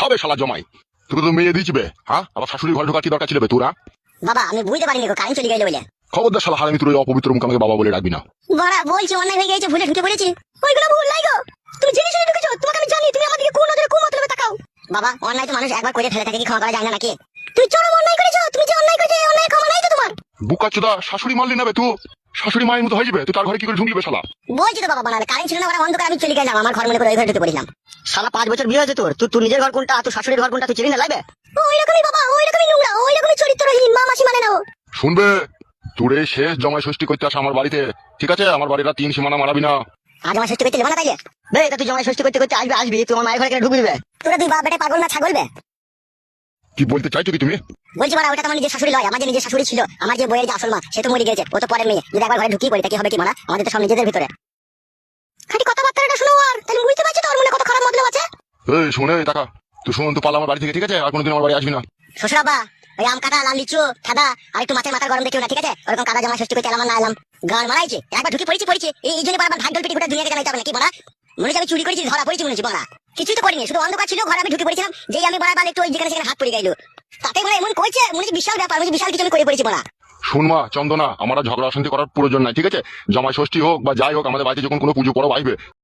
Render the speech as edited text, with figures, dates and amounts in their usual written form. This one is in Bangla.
হবে শালা জমাই। তোকে তো মেয়ে দিয়েছিবে, হ্যাঁ? আবার শাশুড়ি ঘরে ঢোকার কি দরকার ছিল বে তোরা? বাবা আমি বুঝতে পারিনি গো, কারেন্ট চলে গেল বলে। খবরদার শালা হারামি, তোর ওই অপবিত্র মুখ আমাকে বাবা বলে ডাকবি না। বড়া বলছি অন্যায় হয়ে গেছে, ভুলে ঢুকে পড়েছি। ওইগুলো ভুল নাই গো, তুমি জেনে শুনে ঢুকেছো। তোমাকে আমি জানি, তুমি আমাদেরকে কোন নজরে কোন মতলবে তাকাও। বাবা অন্যায় তো মানুষ একবার করে ফেলে থাকে, কি ক্ষমা করা যায় না নাকি? তুই চরম অন্যায় করেছো, তুমি যে অন্যায় করেছো, অন্যায় ক্ষমা নাই তো তোমার। বুকাচোদা, শাশুড়ি মারলি না বে তুই? শাশুড়ি মায়ের মতো হয়ে যাবে, তুই তার ঘরে কি করে ঢুকলি বে শালা? বলছি তো বাবা, বানালে কারেন্ট ছিল না, ওরা অন্ধকারে আমি চলে গেলাম, আমার ঘর মনে করে ওই ঘরে ঢুকে পড়লাম। শালা 5 বছর বিয়ে হয়েছে তোর, তুই নিজের ঘর কোনটা, তুই শাশুড়ির ঘর কোনটা তুই চিনি না লাইবে? ওই রকমই বাবা, ওই রকমই নোংরা, ওই রকমই চরিত্রহীন, মা মাসি মানে না ও। শুনবে, তোর এই শেষ জমাই ষষ্ঠী করতে আসা আমার বাড়িতে, ঠিক আছে? আমার বাড়িটা 3 সীমানা মারাবি না। আজ আমার ষষ্ঠী করতে যাবো না তাইলে? বে এটা তুই জামাই ষষ্ঠী করতে করতে আসবি, তুই আমার মায়ের ঘরে কেন ঢুকবি বে? তোরা দুই বাপ বেটা পাগল না ছাগল বে? কি বলতে চাইছো কি তুমি? বলছি মারা, ওটা তো আমার নিজের শাশুড়ি লয়, আমার যে নিজের শাশুড়ি ছিল, আমার যে বইয়ের যে আসল মা, সে তো মরে গেছে, ও তো পরের মেয়ে। যদি একবার ঘরে ঢুকিয়ে পড়ি তা কি হবে কি মারা? আমাদের তো সব নিজেদের ভিতরে। খালি কথাবার্তাটা শোনো, আর তাহলে বুঝতে পারছি তোর মনে কত খারাপ মতলব আছে। এই শুনে টাকা, তুই শুন, তুই পালা আমার বাড়ি থেকে, ঠিক আছে? আর কোনোদিন আমার বাড়ি আসবি না। শ্বশুর আব্বা, ওই আম কাটা, লাল লিচু, খাদা আর একটু মাছের মাথার গরম দেখিও না, ঠিক আছে? ওরকম কাদা জামা ষষ্ঠী করতে এলাম না এলাম, গান মারাইছে একবার ঢুকে পড়েছি এই জন্য বারবার ভাগ ঢোল পিটি গোটা দুনিয়াকে জানাইতে হবে নাকি বলা? মনে হচ্ছে আমি চুরি করেছি, ধরা পড়েছি মনে হচ্ছে বলা। কিছুই তো করিনি, শুধু অন্ধকার ছিল, ঘরে আমি ঢুকে পড়েছিলাম, যেই আমি বলা একটু ওই যেখানে সেখানে হাত পড়ে গেল, তাতে মানে এমন কইছে মনে হচ্ছে বিশাল ব্যাপার, মনে বিশাল কিছু আমি করে পড়েছি বলা। শুন মা চন্দনা, আমার আর ঝগড়া অশান্তি করার প্রয়োজন নাই, ঠিক আছে? জমাই ষষ্ঠী হোক বা যাই হোক, আমাদের বাড়িতে যখন কোনো পুজো পরব আসবে,